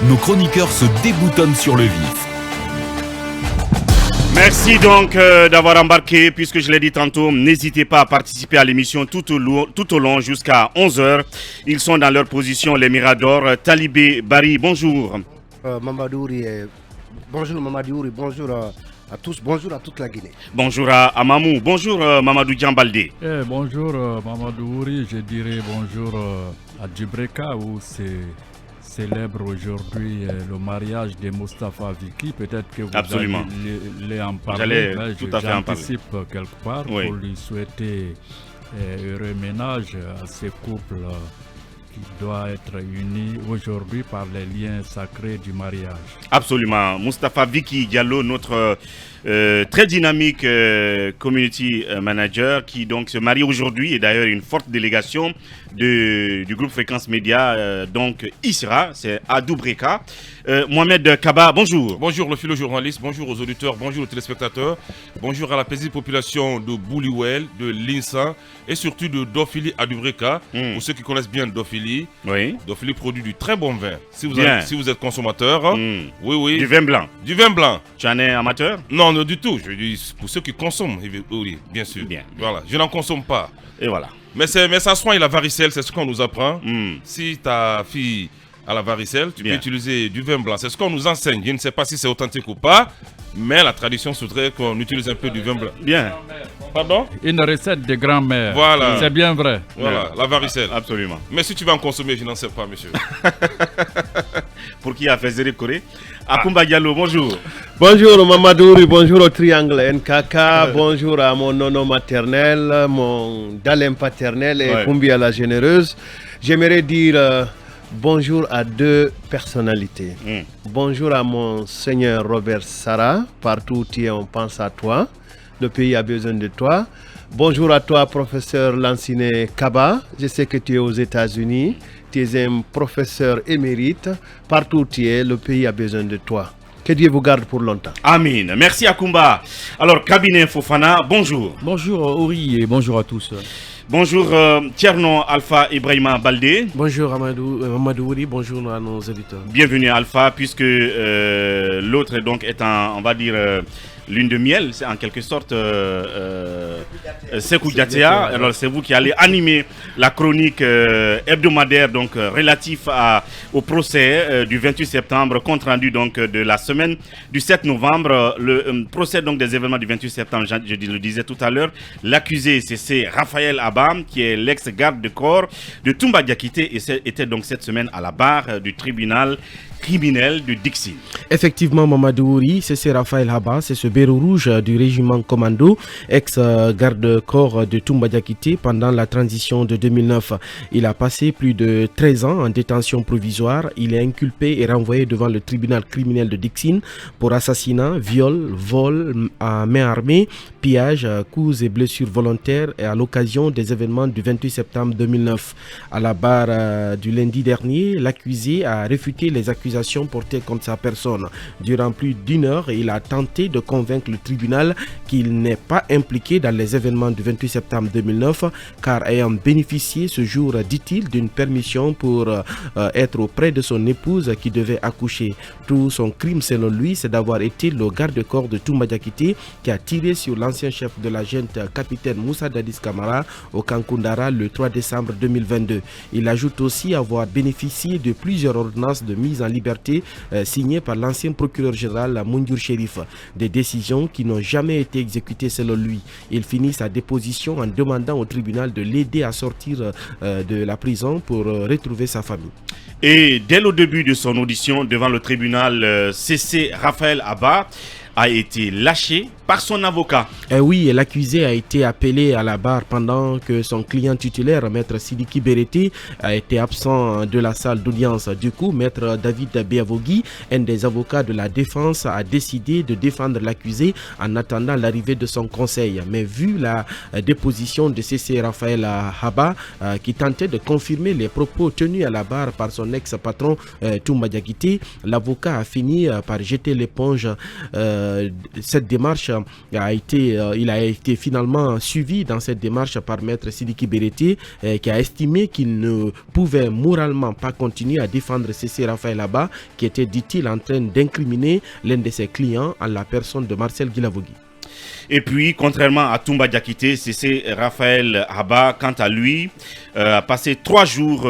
nos chroniqueurs se déboutonnent sur le vif. Merci donc d'avoir embarqué, puisque je l'ai dit tantôt, n'hésitez pas à participer à l'émission tout au long jusqu'à 11h. Ils sont dans leur position, les Miradors. Talibé Bari, bonjour. Bonjour Mamadou, bonjour à tous, bonjour à toute la Guinée. Bonjour à Amamou, bonjour Mamadou Djambaldé. Bonjour Mamadou Ouri, je dirais bonjour à Djibreka où célèbre aujourd'hui le mariage de Moustapha Viki. Peut-être que vous allez en parler. J'anticipe quelque part pour lui souhaiter heureux ménage à ces couples qui doit être unis aujourd'hui par les liens sacrés du mariage. Absolument. Moustapha Viki Diallo, notre très dynamique community manager qui donc se marie aujourd'hui et d'ailleurs une forte délégation du groupe Fréquence Média, donc ISRA, c'est à Doubreka. Mohamed Kaba, bonjour. Bonjour le philo-journaliste, bonjour aux auditeurs, bonjour aux téléspectateurs, bonjour à la paisible population de Bouliwel, de Linsan et surtout de Dofili à Doubreka. Pour ceux qui connaissent bien Dofili, Dofili produit du très bon vin. Si vous êtes consommateur, oui. Du vin blanc. Du vin blanc. Tu en es amateur? Non, du tout. Je dis pour ceux qui consomment, oui, bien sûr. Bien. Voilà, je n'en consomme pas. Et voilà. Mais ça soigne la varicelle, c'est ce qu'on nous apprend. Si ta fille a la varicelle, tu peux utiliser du vin blanc. C'est ce qu'on nous enseigne. Je ne sais pas si c'est authentique ou pas, mais la tradition voudrait qu'on utilise un peu du vin blanc. Bien. Pardon? Une recette de grand-mère. Voilà. C'est bien vrai. Voilà, la varicelle. Absolument. Mais si tu vas en consommer, je n'en sais pas, monsieur. Pour qui a fait Zéré Corée? Akumba Diallo, bonjour. Bonjour Mamadouri, bonjour au triangle NKK, bonjour à mon nono maternel, mon Dalem paternel et Kumbia la généreuse. J'aimerais dire bonjour à deux personnalités. Bonjour à mon seigneur Robert Sarah, partout où tu es, on pense à toi. Le pays a besoin de toi. Bonjour à toi, professeur Lanciné Kaba. Je sais que tu es aux États-Unis. Tu es un professeur émérite. Partout où tu es, le pays a besoin de toi. Que Dieu vous garde pour longtemps. Amin. Merci Akumba. Alors, cabinet Fofana, bonjour. Bonjour Ori et bonjour à tous. Bonjour Tierno Alpha Ibrahima Baldé. Bonjour Mamadou Ouri, bonjour à nos auditeurs. Bienvenue Alpha, puisque l'autre donc est on va dire lune de miel, c'est en quelque sorte Sekou Diatea. Alors c'est vous qui allez animer la chronique hebdomadaire donc relatif au procès du 28 septembre, compte rendu donc de la semaine du 7 novembre, le procès donc des événements du 28 septembre, je le disais tout à l'heure. L'accusé c'est Raphaël Abam, qui est l'ex-garde de corps de Toumba Diakité et était donc cette semaine à la barre du tribunal criminel de Dixie. Effectivement, Mamadou Ouri, c'est Raphaël Haba, c'est ce béret rouge du régiment commando, ex-garde-corps de Toumba Diakité pendant la transition de 2009. Il a passé plus de 13 ans en détention provisoire. Il est inculpé et renvoyé devant le tribunal criminel de Dixie pour assassinat, viol, vol à main armée, pillage, coups et blessures volontaires et à l'occasion des événements du 28 septembre 2009. À la barre du lundi dernier, l'accusé a réfuté les accusations portées contre sa personne. Durant plus d'une heure, il a tenté de convaincre le tribunal qu'il n'est pas impliqué dans les événements du 28 septembre 2009 car ayant bénéficié ce jour, dit-il, d'une permission pour être auprès de son épouse qui devait accoucher. Tout son crime selon lui, c'est d'avoir été le garde-corps de Toumba Diakité qui a tiré sur l'ancien chef de la junte capitaine Moussa Dadis Camara au Kankundara le 3 décembre 2022. Il ajoute aussi avoir bénéficié de plusieurs ordonnances de mise en liberté signées par l'ancien procureur général Moundir Chérif. Des décisions qui n'ont jamais été exécutées selon lui. Il finit sa déposition en demandant au tribunal de l'aider à sortir de la prison pour retrouver sa famille. Et dès le début de son audition devant le tribunal, Raphaël Abba a été lâché par son avocat. Oui, l'accusé a été appelé à la barre pendant que son client titulaire, maître Sidiki Berete, a été absent de la salle d'audience. Du coup, maître David Beavogui, un des avocats de la défense, a décidé de défendre l'accusé en attendant l'arrivée de son conseil. Mais vu la déposition de C.C. Raphaël Haba, qui tentait de confirmer les propos tenus à la barre par son ex-patron Toumba Diakité, l'avocat a fini par jeter l'éponge cette démarche il a été finalement suivi dans cette démarche par Maître Sidiki Berete, qui a estimé qu'il ne pouvait moralement pas continuer à défendre Cessé Raphaël Haba, qui était, dit-il, en train d'incriminer l'un de ses clients en la personne de Marcel Guilavogui. Et puis, contrairement à Toumba Diakité, Cessé Raphaël Haba, quant à lui, a passé 3 jours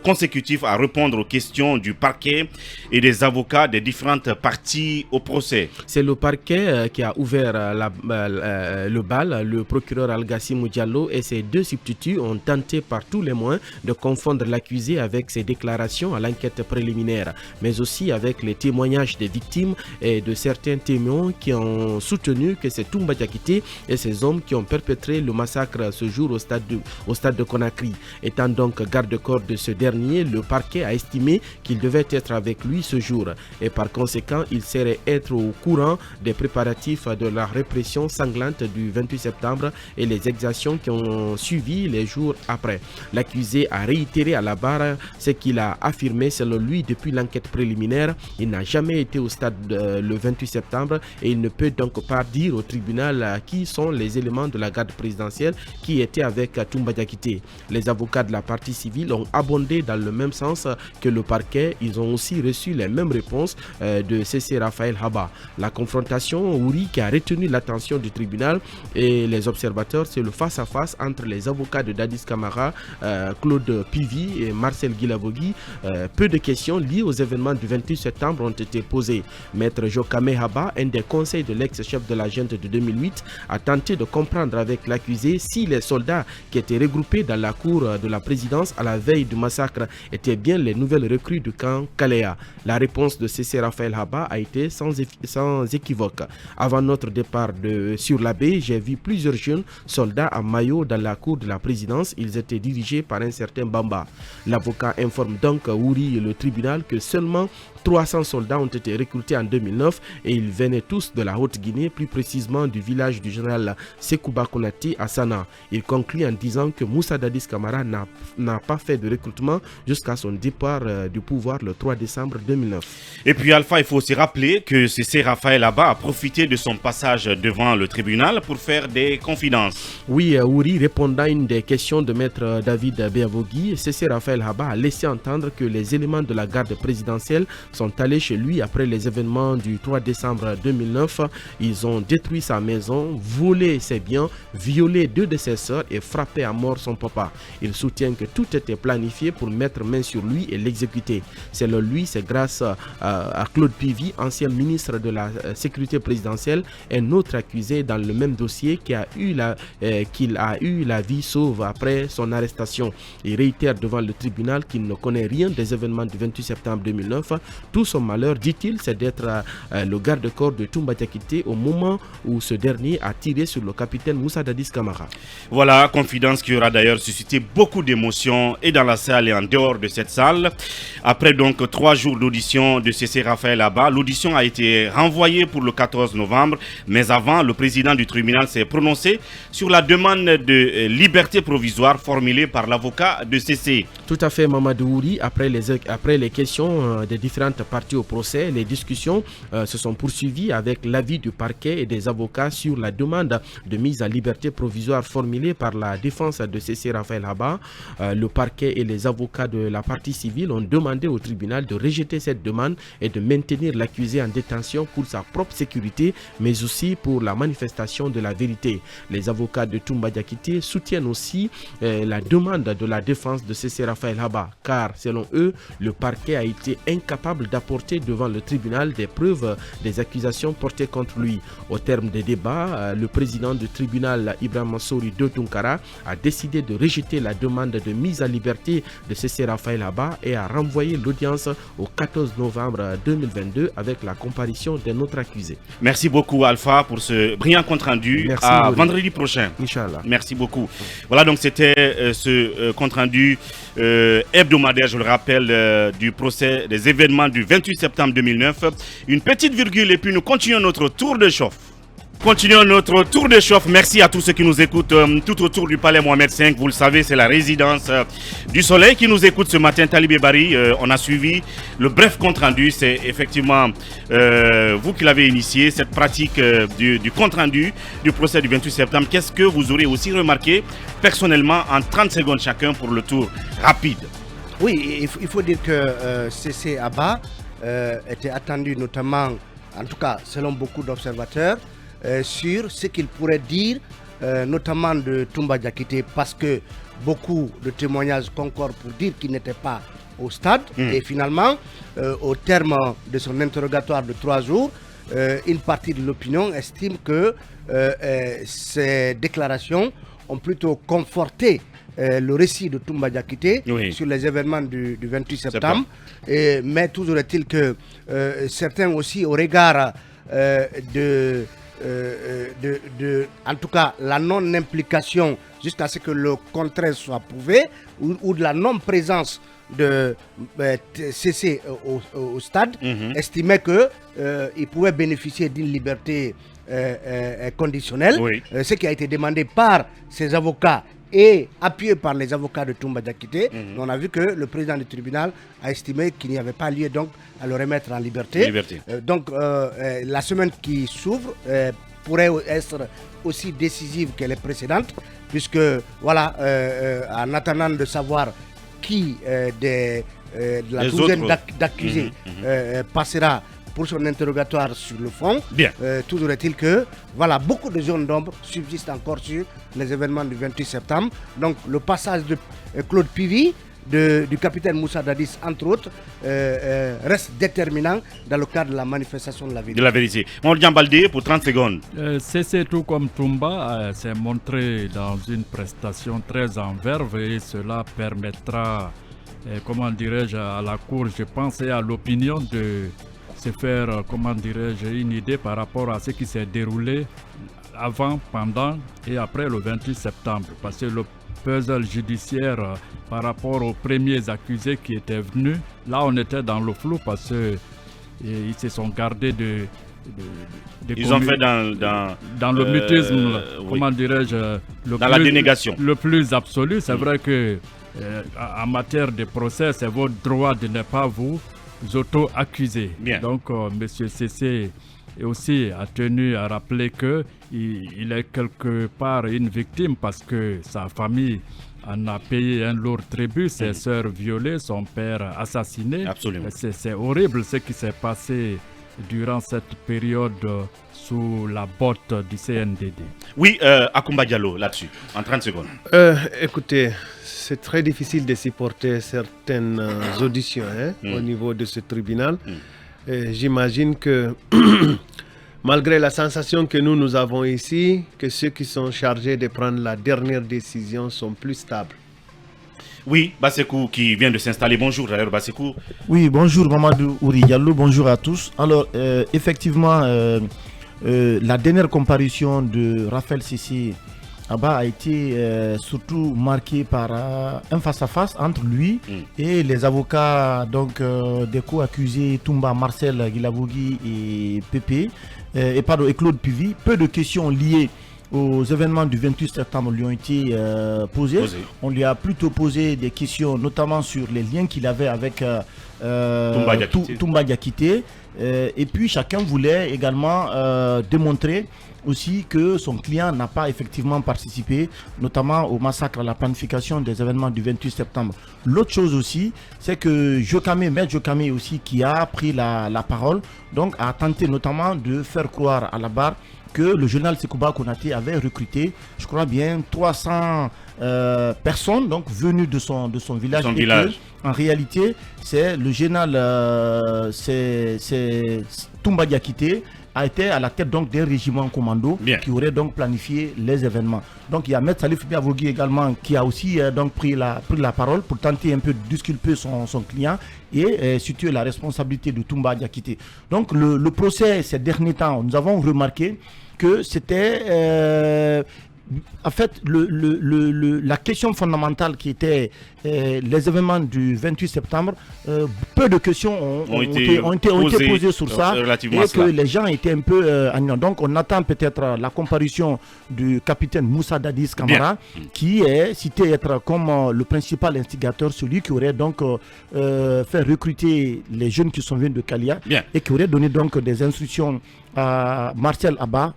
consécutifs à répondre aux questions du parquet et des avocats des différentes parties au procès. C'est le parquet qui a ouvert le bal. Le procureur Al-Gassimou Diallo et ses 2 substituts ont tenté par tous les moyens de confondre l'accusé avec ses déclarations à l'enquête préliminaire, mais aussi avec les témoignages des victimes et de certains témoins qui ont soutenu que c'est Toumba Diakité et ses hommes qui ont perpétré le massacre ce jour au stade de Conakry. Étant donc garde-corps de ce dernier, le parquet a estimé qu'il devait être avec lui ce jour et par conséquent, il serait être au courant des préparatifs de la répression sanglante du 28 septembre et les exactions qui ont suivi les jours après. L'accusé a réitéré à la barre ce qu'il a affirmé selon lui depuis l'enquête préliminaire. Il n'a jamais été au stade le 28 septembre et il ne peut donc pas dire au tribunal qui sont les éléments de la garde présidentielle qui étaient avec Toumba Diakité. Les avocats de la partie civile ont abondé dans le même sens que le parquet. Ils ont aussi reçu les mêmes réponses de Cessé Raphaël Haba. La confrontation Ouri qui a retenu l'attention du tribunal et les observateurs, c'est le face-à-face entre les avocats de Dadis Camara, Claude Pivi et Marcel Guilavogui. Peu de questions liées aux événements du 28 septembre ont été posées. Maître Jokame Haba, un des conseils de l'ex-chef de la junte de 2008, a tenté de comprendre avec l'accusé si les soldats qui étaient regroupés dans la cour de la présidence à la veille du massacre étaient bien les nouvelles recrues du camp Kalea. La réponse de Cessé Raphaël Haba a été sans équivoque. Avant notre départ sur la baie, j'ai vu plusieurs jeunes soldats en maillot dans la cour de la présidence. Ils étaient dirigés par un certain Bamba. L'avocat informe donc Ouri et le tribunal que seulement 300 soldats ont été recrutés en 2009 et ils venaient tous de la Haute-Guinée, plus précisément du village du général Sekouba Konati à Sana. Il conclut en disant que Moussa Dadis Camara n'a pas fait de recrutement jusqu'à son départ du pouvoir le 3 décembre 2009. Et puis Alpha, il faut aussi rappeler que Cessé Raphaël Haba a profité de son passage devant le tribunal pour faire des confidences. Oui, Ouri, répondant à une des questions de maître David Béavogui, Cessé Raphaël Haba a laissé entendre que les éléments de la garde présidentielle sont allés chez lui après les événements du 3 décembre 2009. Ils ont détruit sa maison, volé ses biens, violé 2 de ses sœurs et frappé à mort son papa. Il soutient que tout était planifié pour mettre main sur lui et l'exécuter. Selon lui, c'est grâce à Claude Pivi, ancien ministre de la sécurité présidentielle, un autre accusé dans le même dossier qu'il a eu la vie sauve après son arrestation. Il réitère devant le tribunal qu'il ne connaît rien des événements du 28 septembre 2009. Tout son malheur, dit-il, c'est d'être le garde-corps de Toumba Diakité au moment où ce dernier a tiré sur le capitaine Moussa Dadis Camara. Voilà, confidence qui aura d'ailleurs suscité beaucoup d'émotions et dans la salle et en dehors de cette salle. Après donc 3 jours d'audition de Cessé Raphaël Haba, l'audition a été renvoyée pour le 14 novembre. Mais avant, le président du tribunal s'est prononcé sur la demande de liberté provisoire formulée par l'avocat de Cessé. Tout à fait, Mamadou Ouri. Après les questions des différentes parties au procès, les discussions se sont poursuivies avec l'avis du parquet et des avocats sur la demande de mise à liberté provisoire formulée par la défense de Cessé Raphaël Haba. Le parquet et les avocats de la partie civile ont demandé au tribunal de rejeter cette demande et de maintenir l'accusé en détention pour sa propre sécurité, mais aussi pour la manifestation de la vérité. Les avocats de Toumba Diakité soutiennent aussi la demande de la défense de Cessé Raphaël Haba, car selon eux, le parquet a été incapable d'apporter devant le tribunal des preuves des accusations portées contre lui. Au terme des débats, le président du tribunal, Ibrahim Mansouri de Tunkara, a décidé de rejeter la demande de mise à liberté de Cessé Raphaël Haba et a renvoyé l'audience au 14 novembre 2022 avec la comparution d'un autre accusé. Merci beaucoup Alpha pour ce brillant compte-rendu. Merci, à vendredi prochain. Inch'Allah. Merci beaucoup. Voilà, donc c'était ce compte-rendu hebdomadaire, je le rappelle, du procès des événements du 28 septembre 2009. Une petite virgule et puis nous continuons notre tour de chauffe. Continuons notre tour de chauffe. Merci à tous ceux qui nous écoutent tout autour du palais Mohamed V. Vous le savez, c'est la résidence du soleil qui nous écoute ce matin. Talibé Bari, on a suivi le bref compte rendu. C'est effectivement vous qui l'avez initié, cette pratique du compte rendu du procès du 28 septembre. Qu'est-ce que vous aurez aussi remarqué personnellement en 30 secondes chacun pour le tour rapide? Oui, il faut dire que CC Abba était attendu notamment, en tout cas selon beaucoup d'observateurs, sur ce qu'il pourrait dire, notamment de Toumba Diakité, parce que beaucoup de témoignages concordent pour dire qu'il n'était pas au stade. Et finalement, au terme de son interrogatoire de 3 jours, une partie de l'opinion estime que ces déclarations ont plutôt conforté le récit de Toumba Diakité sur les événements du 28 septembre. Mais toujours est-il que certains aussi, au regard en tout cas la non-implication jusqu'à ce que le contraire soit prouvé, ou de la non-présence de CC au stade, estimaient qu'il pouvait bénéficier d'une liberté conditionnelle, ce qui a été demandé par ses avocats et appuyé par les avocats de Toumba Diakité. On a vu que le président du tribunal a estimé qu'il n'y avait pas lieu donc à le remettre en liberté. Donc la semaine qui s'ouvre pourrait être aussi décisive que les précédentes, puisque voilà, en attendant de savoir qui de la douzaine d'accusés passera pour son interrogatoire sur le fond. Toujours est-il que voilà, beaucoup de zones d'ombre subsistent encore sur les événements du 28 septembre. Donc le passage de Claude Pivy, du capitaine Moussa Dadis, entre autres, reste déterminant dans le cadre de la manifestation de la vérité. De la vérité. Mordian Baldé pour 30 secondes. C'est tout comme Toumba s'est montré dans une prestation très en verve, et cela permettra, comment dirais-je, à la Cour, je pense, et à l'opinion de se faire, comment dirais-je, une idée par rapport à ce qui s'est déroulé avant, pendant et après le 28 septembre. Parce que le puzzle judiciaire par rapport aux premiers accusés qui étaient venus, là on était dans le flou parce qu'ils se sont gardés de ils ont fait dans le mutisme, comment dirais-je, dans la dénégation. Le plus absolu. C'est vrai que en matière de procès, c'est votre droit de ne pas vous auto-accuser. Donc M. Cessé aussi a tenu à rappeler qu'il est quelque part une victime parce que sa famille en a payé un lourd tribut, ses sœurs violées, son père assassiné. Absolument. C'est horrible ce qui s'est passé durant cette période sous la botte du CNDD. Oui, Akoumba Diallo, là-dessus, en 30 secondes. Écoutez, c'est très difficile de supporter certaines auditions au niveau de ce tribunal. J'imagine que malgré la sensation que nous avons ici, que ceux qui sont chargés de prendre la dernière décision sont plus stables. Oui, Bassekou qui vient de s'installer. Bonjour d'ailleurs Bassekou. Oui, bonjour Mamadou Ouri Diallo, bonjour à tous. Alors effectivement, la dernière comparution de Raphaël Sissi Abba a été surtout marquée par un face-à-face entre lui et les avocats donc, des co-accusés Toumba, Marcel Guilabogui et Pépé, et Claude Pivy. Peu de questions liées aux événements du 28 septembre lui ont été posées. On lui a plutôt posé des questions notamment sur les liens qu'il avait avec Toumba Diakité. Et puis chacun voulait également démontrer aussi que son client n'a pas effectivement participé, notamment au massacre, à la planification des événements du 28 septembre. L'autre chose aussi, c'est que Maître Jokame aussi, qui a pris la parole, donc a tenté notamment de faire croire à la barre que le général Sekouba Konaté avait recruté, je crois bien, 300 personnes donc venues de son village. En réalité, c'est le général c'est Toumba Diakité a été à la tête donc d'un régiment commando qui aurait donc planifié les événements. Donc il y a Maître Salif Biavogui également qui a aussi donc pris la parole pour tenter un peu de disculper son client et situer la responsabilité de Toumba Diakité. Donc le procès ces derniers temps, nous avons remarqué que c'était en fait, la question fondamentale qui était les événements du 28 septembre, peu de questions ont été posées sur ça et que les gens étaient un peu donc on attend peut-être la comparution du capitaine Moussa Dadis Camara qui est cité être comme le principal instigateur, celui qui aurait donc fait recruter les jeunes qui sont venus de Kalia et qui aurait donné donc des instructions à Marcel Abba,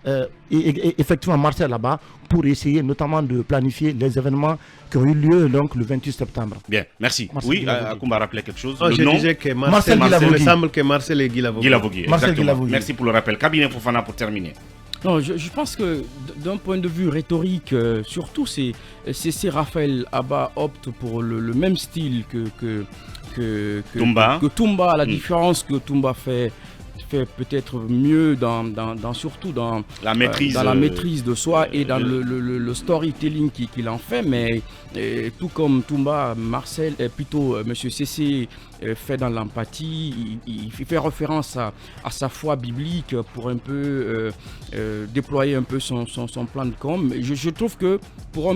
effectivement Marcel Abba, pour essayer notamment de planifier les événements qui ont eu lieu donc le 28 septembre. Bien, merci. Marcel oui, Akoumba rappelait quelque chose. Je disais que Marcel il me semble que Marcel et Guy Lavogui. Merci pour le rappel. Cabinet Fofana pour terminer. Non, je pense que d'un point de vue rhétorique, surtout, c'est Raphaël Abba opte pour le même style que Toumba. À la différence que Toumba fait peut-être mieux surtout dans la maîtrise de soi et dans le storytelling qu'il en fait, mais tout comme Toumba, Marcel, plutôt Monsieur Cessé fait dans l'empathie, il fait référence à sa foi biblique pour un peu déployer un peu son plan de com. Je trouve que pour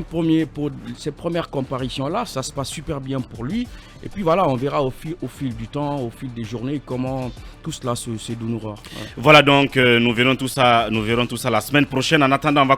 ces premières comparaisons-là, ça se passe super bien pour lui. Et puis voilà, on verra au fil du temps, au fil des journées, comment tout cela se dénouera. Voilà donc, nous verrons tout ça la semaine prochaine. En attendant, on va